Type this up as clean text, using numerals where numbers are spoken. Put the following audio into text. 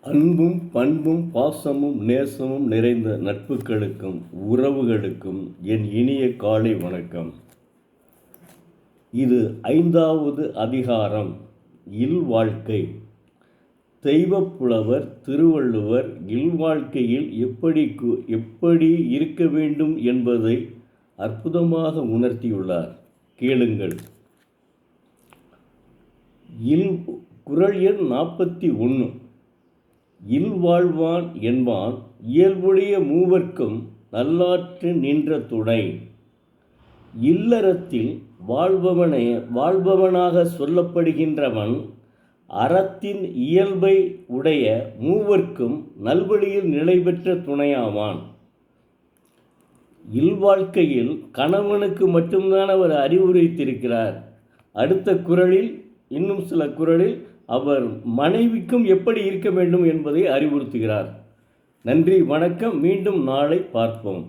அன்பும் பண்பும் பாசமும் நேசமும் நிறைந்த நட்புகளுக்கும் உறவுகளுக்கும் என் இனிய காலை வணக்கம். இது 5வது அதிகாரம், இல்வாழ்க்கை. தெய்வப்புலவர் திருவள்ளுவர் இல்வாழ்க்கையில் எப்படி இருக்க வேண்டும் என்பதை அற்புதமாக உணர்த்தியுள்ளார். கேளுங்கள். குறள் எண் 41. இல்வாழ்வான் என்பான் இயல்புடைய மூவர்க்கும் நல்லாற்று நின்ற துணை. இல்லறத்தில் வாழ்பவனாக சொல்லப்படுகின்றவன் அறத்தின் இயல்பை உடைய மூவர்க்கும் நல்வழியில் நிலை பெற்ற துணையாவான். இல்வாழ்க்கையில் கணவனுக்கு மட்டும்தான் அவர் அறிவுரைத்திருக்கிறார். அடுத்த குறளில், இன்னும் சில குறளில் அவர் மனைவிக்கும் எப்படி இருக்க வேண்டும் என்பதை அறிவுறுத்துகிறார். நன்றி, வணக்கம். மீண்டும் நாளை பார்ப்போம்.